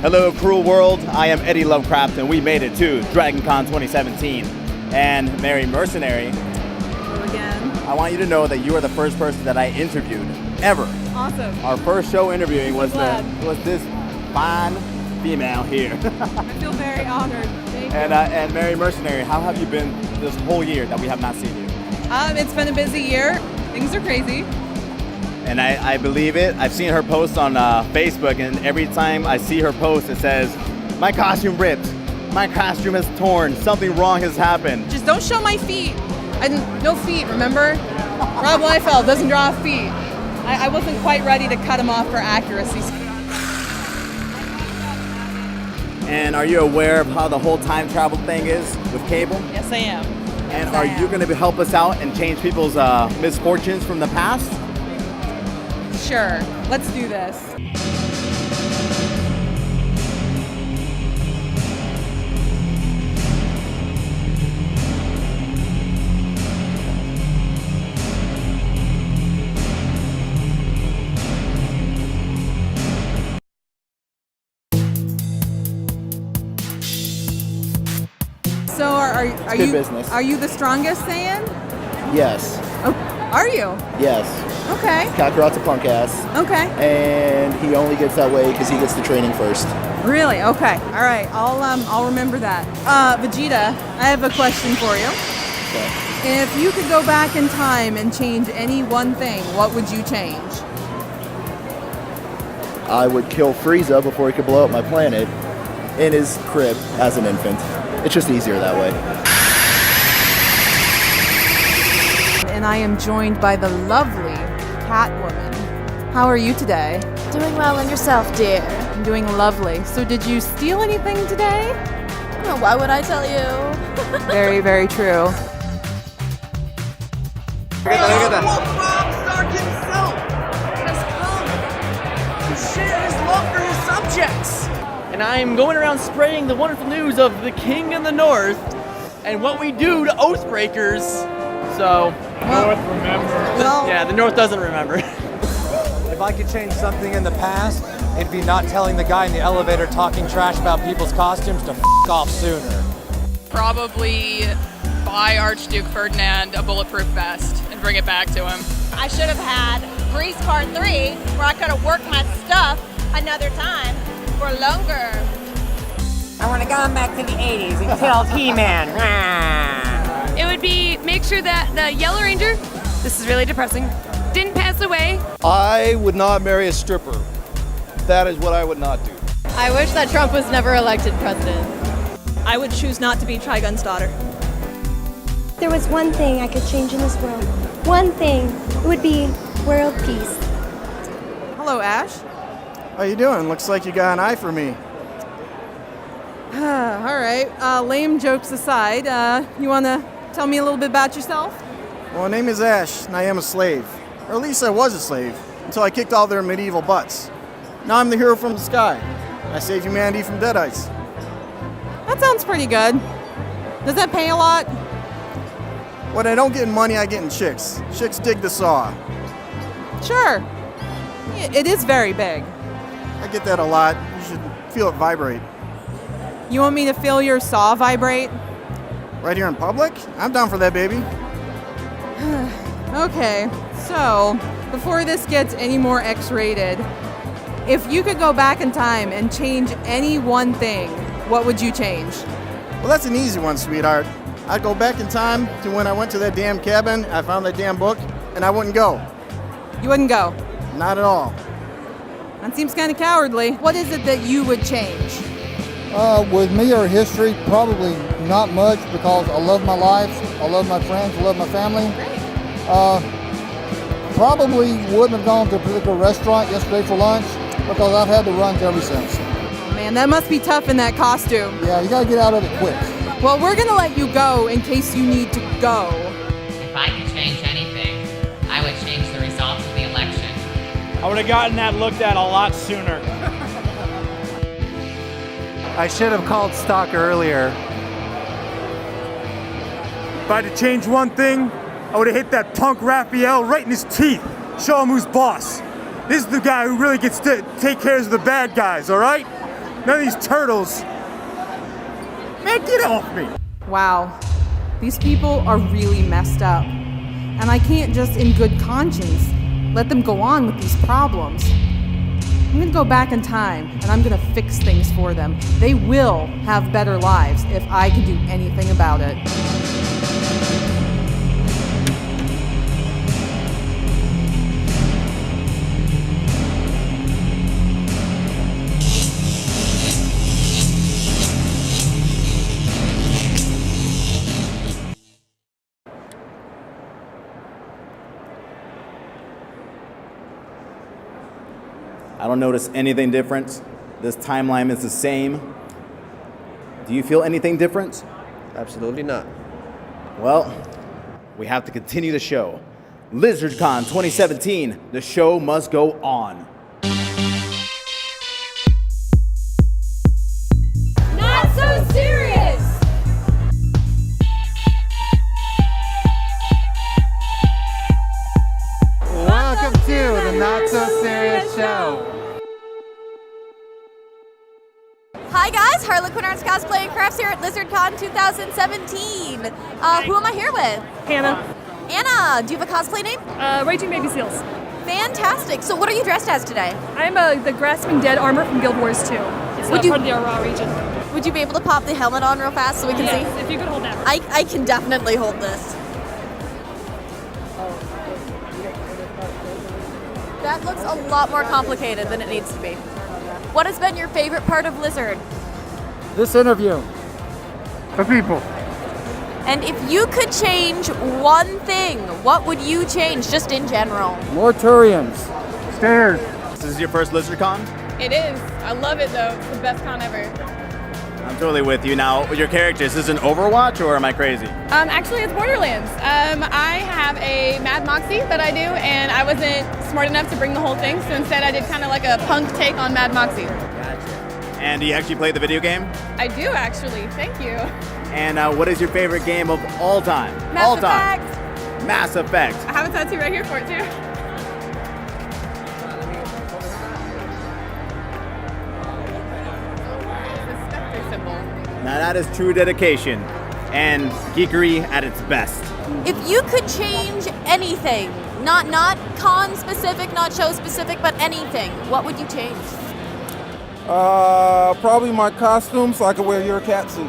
Hello, cruel world. I am Eddielovecraft, and we made it to DragonCon 2017. And Mary Mercenary, Hello again. I want you to know that you are the first person that I interviewed ever. Awesome. Our first show interviewing was glad. this fine female here. I feel very honored. Thank you. And Mary Mercenary, how have you been this whole year that we have not seen you? It's been a busy year. Things are crazy. And I believe it. I've seen her post on Facebook, and every time I see her post, it says, "My costume ripped. My costume is torn. Something wrong has happened." Just don't show my feet. No feet, remember? Rob Liefeld doesn't draw feet. I wasn't quite ready to cut him off for accuracy. And are you aware of how the whole time travel thing is with cable? Yes, I am. And Yes, are I am. you going to help us out and change people's misfortunes from the past? Sure. Let's do this. So are good you business. Are you the strongest Saiyan? Yes. Oh, are you? Yes. Okay. Kakarot's a punk ass, Okay. and he only gets that way because he gets the training first. Really? Okay. All right. I'll remember that. Vegeta, I have a question for you. Okay. If you could go back in time and change any one thing, what would you change? I would kill Frieza before he could blow up my planet in his crib as an infant. It's just easier that way. And I am joined by the lovely Catwoman. How are you today? Doing well and yourself, dear. I'm doing lovely. So did you steal anything today? Well, why would I tell you? Very, very true. Rockstar himself has come to share his love for his subjects. And I am going around spreading the wonderful news of the King in the North and what we do to Oathbreakers. So, Well, yeah, the North doesn't remember. If I could change something in the past, it'd be not telling the guy in the elevator talking trash about people's costumes to f*** off sooner. Probably buy Archduke Ferdinand a bulletproof vest and bring it back to him. I should have had Grease Part 3 where I could have worked my stuff another time for longer. I want to go back to the 80s and kill He-Man. It would be make sure that the Yellow Ranger, this is really depressing, didn't pass away. I would not marry a stripper. That is what I would not do. I wish that Trump was never elected president. I would choose not to be Trigun's daughter. There was one thing I could change in this world. One thing. It would be world peace. Hello, Ash. How you doing? Looks like you got an eye for me. All right. Lame jokes aside, you want to tell me a little bit about yourself? Well, my name is Ash, and I am a slave. Or at least I was a slave, until I kicked all their medieval butts. Now I'm the hero from the sky. I save humanity from deadites. That sounds pretty good. Does that pay a lot? What I don't get in money, I get in chicks. Chicks dig the saw. Sure. It is very big. I get that a lot. You should feel it vibrate. You want me to feel your saw vibrate? Right here in public? I'm down for that, baby. Okay, so before this gets any more X-rated, if you could go back in time and change any one thing, what would you change? Well, that's an easy one, sweetheart. I'd go back in time to when I went to that damn cabin, I found that damn book, and I wouldn't go. You wouldn't go? Not at all. That seems kind of cowardly. What is it that you would change? With me or history, probably not much because I love my life, I love my friends, I love my family. Probably wouldn't have gone to a particular restaurant yesterday for lunch because I've had to run ever since. Oh man, that must be tough in that costume. Yeah, you gotta get out of it quick. Well, we're gonna let you go in case you need to go. If I could change anything, I would change the results of the election. I would have gotten that looked at a lot sooner. I should have called stock earlier. If I had to change one thing, I would have hit that punk Raphael right in his teeth. Show him who's boss. This is the guy who really gets to take care of the bad guys, all right? None of these turtles. Man, get off me. Wow, these people are really messed up. And I can't just in good conscience let them go on with these problems. I'm gonna go back in time and I'm gonna fix things for them. They will have better lives if I can do anything about it. I don't notice anything different. This timeline is the same. Do you feel anything different? Absolutely not. Well, we have to continue the show. LizardCon 2017, the show must go on. Not so serious! Welcome to the Not So Serious Show. Hi guys, Harlequin Arts Cosplay and Crafts here at LizardCon 2017. Who am I here with? Hannah. Anna, do you have a cosplay name? Raging Baby Seals. Fantastic. So what are you dressed as today? I'm the Grasping Dead armor from Guild Wars 2. It's part of the Aurora region. Would you be able to pop the helmet on real fast so we can Yes, see? if you could hold that. I can definitely hold this. That looks a lot more complicated than it needs to be. What has been your favorite part of Lizard? This interview. The people. And if you could change one thing, what would you change just in general? More Turians. Stairs. This is your first LizardCon? It is. I love it though. It's the best con ever. I'm totally with you. Now, your character, is this an Overwatch or am I crazy? Actually, it's Borderlands. I have a Mad Moxie that I do, and I wasn't smart enough to bring the whole thing, so instead I did kind of like a punk take on Mad Moxie. And do you actually play the video game? I do actually. Thank you. And what is your favorite game of all time? Mass all Effect. time. Mass Effect. I have a tattoo right here for it too. Now that is true dedication and geekery at its best. If you could change anything, not con specific, not show specific, but anything, what would you change? Probably my costume so I could wear your cat suit.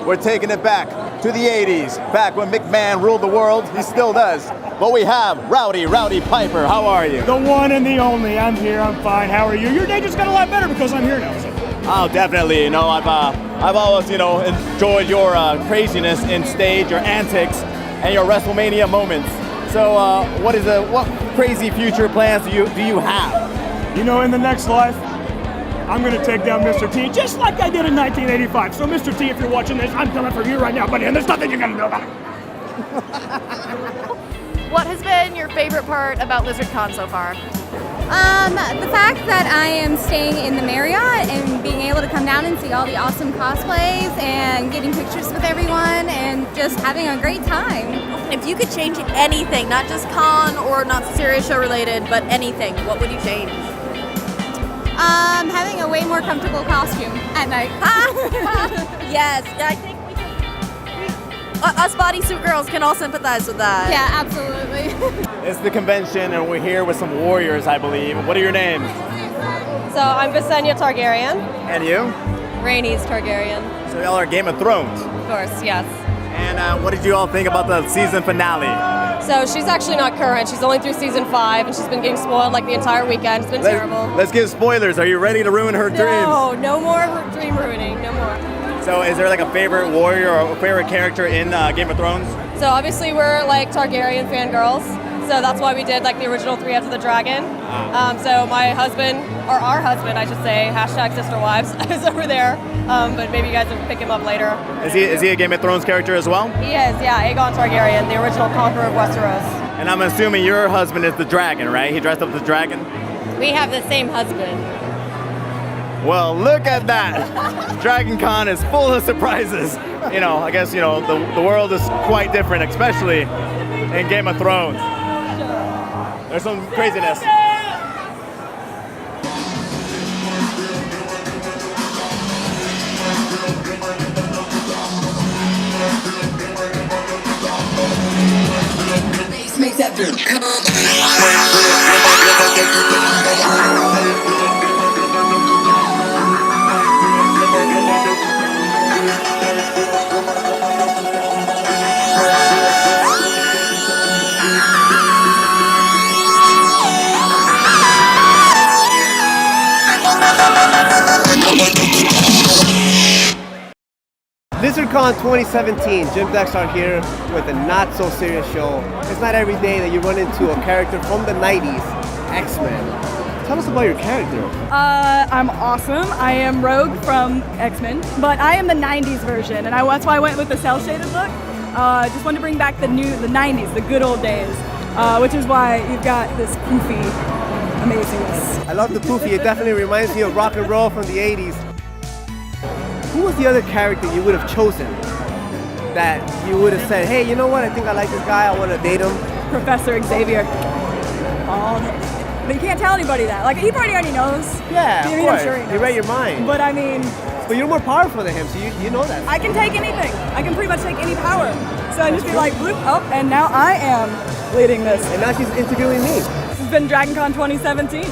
We're taking it back to the 80s, back when McMahon ruled the world. He still does. But we have Rowdy Piper. How are you? The one and the only. I'm here. I'm fine. How are you? Your day just got a lot better because I'm here now. So. Oh, definitely. You know, I've always, you know, enjoyed your craziness in stage, your antics, and your WrestleMania moments. So, what crazy future plans do you have? You know, in the next life, I'm going to take down Mr. T just like I did in 1985. So, Mr. T, if you're watching this, I'm coming for you right now, buddy, and there's nothing you can do about it. What has been your favorite part about LizardCon so far? The fact that I am staying in the Marriott and being able to come down and see all the awesome cosplays and getting pictures with everyone and just having a great time. If you could change anything, not just con or not serious show related, but anything, what would you change? Having a way more comfortable costume at night. Yes, I think us bodysuit girls can all sympathize with that. Yeah, absolutely. It's the convention, and we're here with some warriors, I believe. What are your names? So I'm Visenya Targaryen. And you? Rhaenys Targaryen. So y'all are Game of Thrones. Of course, yes. And what did you all think about the season finale? So she's actually not current. She's only through season 5, and she's been getting spoiled like the entire weekend. It's been terrible. Let's give spoilers. Are you ready to ruin her dreams? No more dream ruining. No more. So is there like a favorite warrior or a favorite character in Game of Thrones? So obviously we're like Targaryen fangirls. So that's why we did like the original 3 Heads of the Dragon. So my husband, or our husband I should say, #sisterwives, is over there. But maybe you guys will pick him up later. Is he a Game of Thrones character as well? He is, yeah, Aegon Targaryen, the original conqueror of Westeros. And I'm assuming your husband is the dragon, right? He dressed up as the dragon? We have the same husband. Well, look at that. Dragon Con is full of surprises. You know, I guess, you know, the world is quite different, especially in Game of Thrones. There's some craziness. Makes that LizardCon 2017, Jim Dexter here with a Not So Serious Show. It's not every day that you run into a character from the 90s, X-Men. Tell us about your character. I'm awesome. I am Rogue from X-Men, but I am the 90s version, and that's why I went with the cel-shaded look. Just wanted to bring back the 90s, the good old days, which is why you've got this poofy amazingness. I love the poofy. It definitely reminds me of rock and roll from the 80s. Who was the other character you would have chosen that you would have said, hey, you know what, I think I like this guy, I want to date him? Professor Xavier. But you can't tell anybody that. Like, he probably already knows. Yeah, of course. I'm sure he knows. You read your mind. But I mean... But you're more powerful than him, so you know that. I can take anything. I can pretty much take any power. So I just be like, bloop, up, and now I am leading this. And now she's interviewing me. This has been Dragon Con 2017.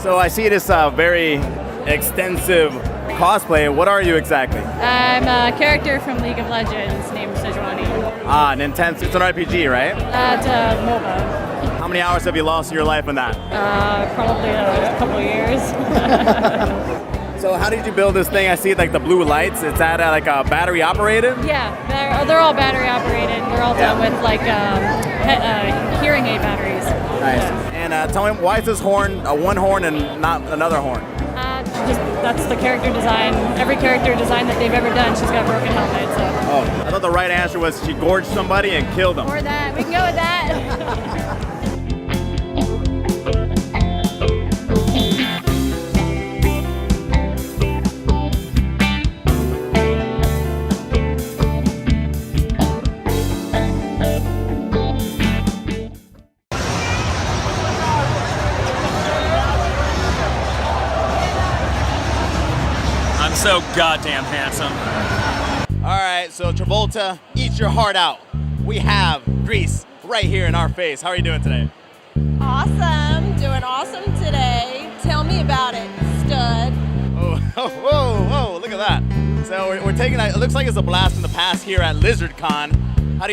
So I see this very extensive cosplay. What are you exactly? I'm a character from League of Legends named Sejuani. Ah, an intense, it's an RPG, right? It's a MOBA. How many hours have you lost in your life in that? Probably a couple of years. So how did you build this thing? I see like the blue lights. Is that like a battery operated? Yeah, they're all battery operated. They're all done with like hearing aid batteries. Nice. And tell me, why is this horn one horn and not another horn? That's the character design. Every character design that they've ever done, she's got a broken helmet. So. Oh, I thought the right answer was she gorged somebody and killed them. Or that. We can go with that. So goddamn handsome. All right, so Travolta, eat your heart out. We have Grease right here in our face. How are you doing today? Awesome, doing awesome today. Tell me about it, stud. Whoa, look at that. So we're taking, it looks like it's a blast from the past here at LizardCon.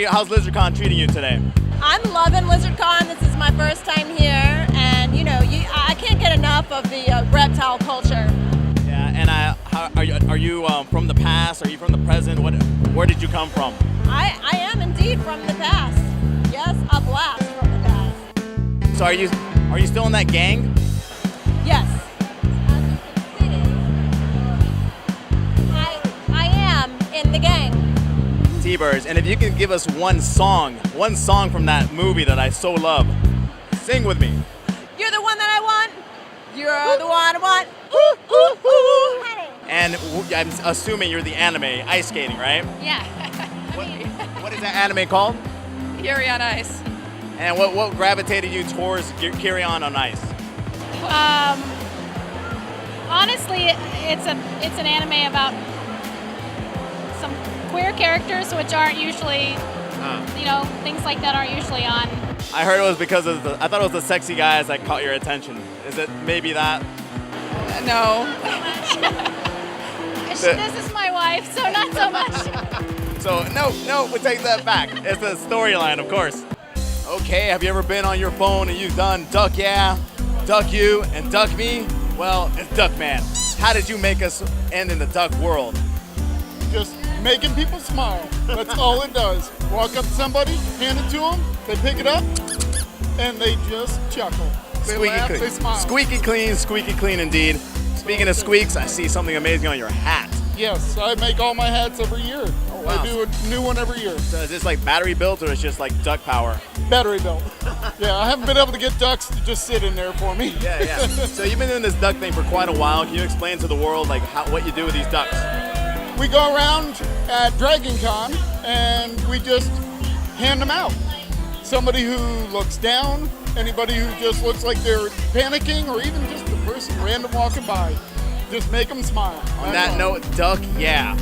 How's LizardCon treating you today? I'm loving LizardCon. This is my first time here, and you know, I can't get enough of the reptile culture. And are you from the past? Are you from the present? Where did you come from? I am indeed from the past. Yes, a blast from the past. So are you still in that gang? Yes. I am in the gang. T-Birds, and if you can give us one song from that movie that I so love, sing with me. You're the one that I want. You're the one I want. Ooh, ooh, ooh, honey. And I'm assuming you're the anime ice skating, right? Yeah. What is that anime called? Yuri on Ice. And what gravitated you towards Kyrian on Ice? Honestly, it's an anime about some queer characters, which aren't usually, things like that aren't usually on. I heard it was because of I thought it was the sexy guys that caught your attention. Is it maybe that? No. This is my wife, so not so much. So no, we'll take that back. It's a storyline, of course. Okay, have you ever been on your phone and you've done duck yeah, duck you, and duck me? Well, it's Duckman. How did you make us end in the duck world? Just making people smile. That's all it does. Walk up to somebody, hand it to them, they pick it up, and they just chuckle. They laugh, clean. they smile. Squeaky clean indeed. Speaking of squeaks, I see something amazing on your hat. Yes, I make all my hats every year. Oh They do a new one every year. So is this like battery built or is just like duck power? Battery built. Yeah, I haven't been able to get ducks to just sit in there for me. Yeah. So you've been doing this duck thing for quite a while. Can you explain to the world like what you do with these ducks? We go around at Dragon Con and we just hand them out. Somebody who looks down, anybody who just looks like they're panicking, or even just a person random walking by. Just make them smile. On that note, duck, yeah.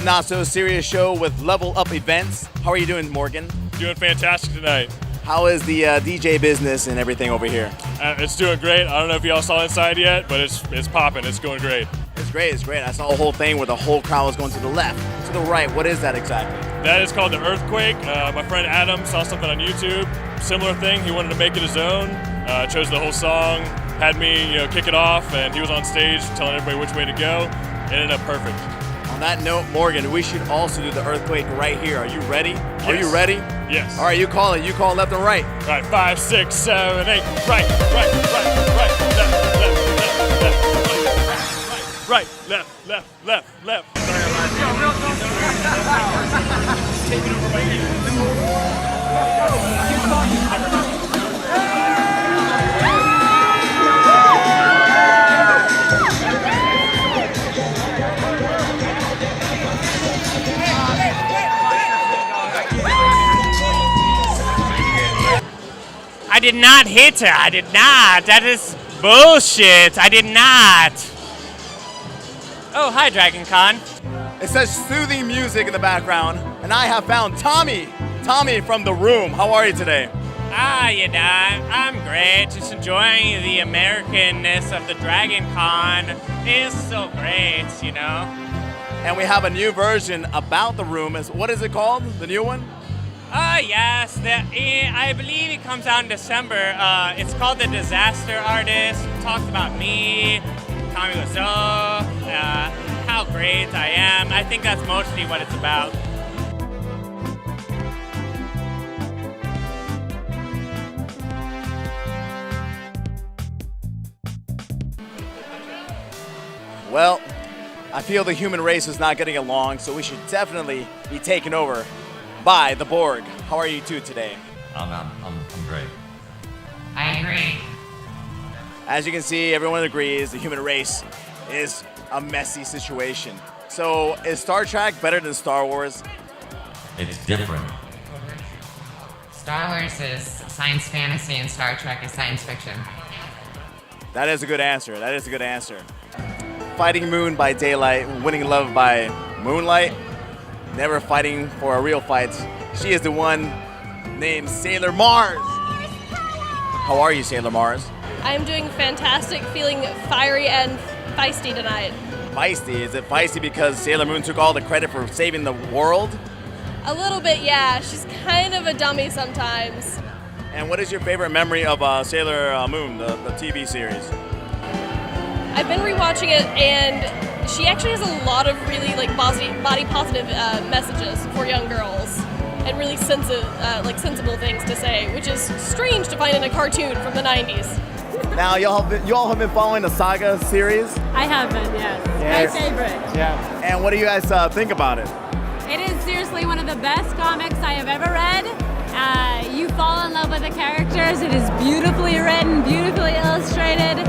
Not So Serious Show with Level Up Events. How are you doing, Morgan? Doing fantastic tonight. How is the DJ business and everything over here? It's doing great. I don't know if y'all saw inside yet, but it's popping. It's going great. It's great. I saw a whole thing where the whole crowd was going to the left, to the right. What is that exactly? That is called the Earthquake. My friend Adam saw something on YouTube. Similar thing. He wanted to make it his own. Chose the whole song. Had me, kick it off, and he was on stage telling everybody which way to go. Ended up perfect. On that note, Morgan, we should also do the Earthquake right here. Are you ready? Yes. Are you ready? Yes. All right, you call it. You call left and right. All right, 5, 6, 7, 8. Right, left, left. Take it over right here. I did not hit her. I did not. That is bullshit. I did not. Oh, hi, Dragon Con. It says soothing music in the background, and I have found Tommy. Tommy from The Room. How are you today? I'm great. Just enjoying the Americanness of the Dragon Con. It's so great, And we have a new version about The Room. What is it called? The new one? Yes. I believe it comes out in December. It's called The Disaster Artist. It talks about me, Tommy Wiseau, how great I am. I think that's mostly what it's about. Well, I feel the human race is not getting along, so we should definitely be taken over by the Borg. How are you two today? I'm great. I agree. As you can see, everyone agrees the human race is a messy situation. So is Star Trek better than Star Wars? It's different. Star Wars is science fantasy and Star Trek is science fiction. That is a good answer. Fighting moon by daylight, winning love by moonlight, never fighting for a real fight. She is the one named Sailor Mars. How are you, Sailor Mars? I'm doing fantastic, feeling fiery and feisty tonight. Feisty? Is it feisty because Sailor Moon took all the credit for saving the world? A little bit, yeah. She's kind of a dummy sometimes. And what is your favorite memory of Sailor Moon, the TV series? I've been rewatching it, and she actually has a lot of really body positive messages for young girls, and really sensible things to say, which is strange to find in a cartoon from the 90s. Now, you all have been following the Saga series? I have been, yes. Yes. My favorite. Yeah. And what do you guys think about it? It is seriously one of the best comics I have ever read. You fall in love with the characters. It is beautifully written, beautifully illustrated.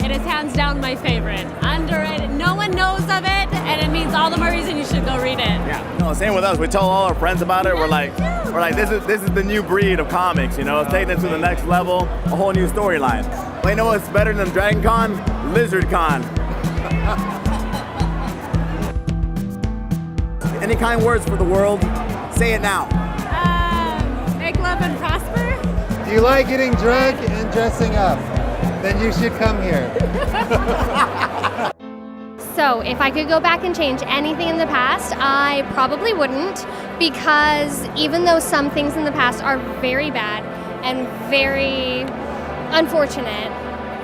It is hands down my favorite. Underrated. No one knows of it, and it means all the more reason you should go read it. Yeah. No, same with us. We tell all our friends about it. We're like, this is the new breed of comics. It's taking it to the next level, a whole new storyline. But you know what's better than Dragon Con? Lizard Con. Any kind words for the world? Say it now. Make love and prosper. Do you like getting drunk and dressing up? Then you should come here. So if I could go back and change anything in the past, I probably wouldn't, because even though some things in the past are very bad and very unfortunate,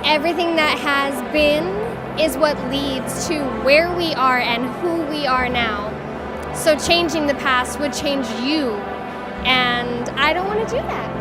everything that has been is what leads to where we are and who we are now. So changing the past would change you, and I don't want to do that.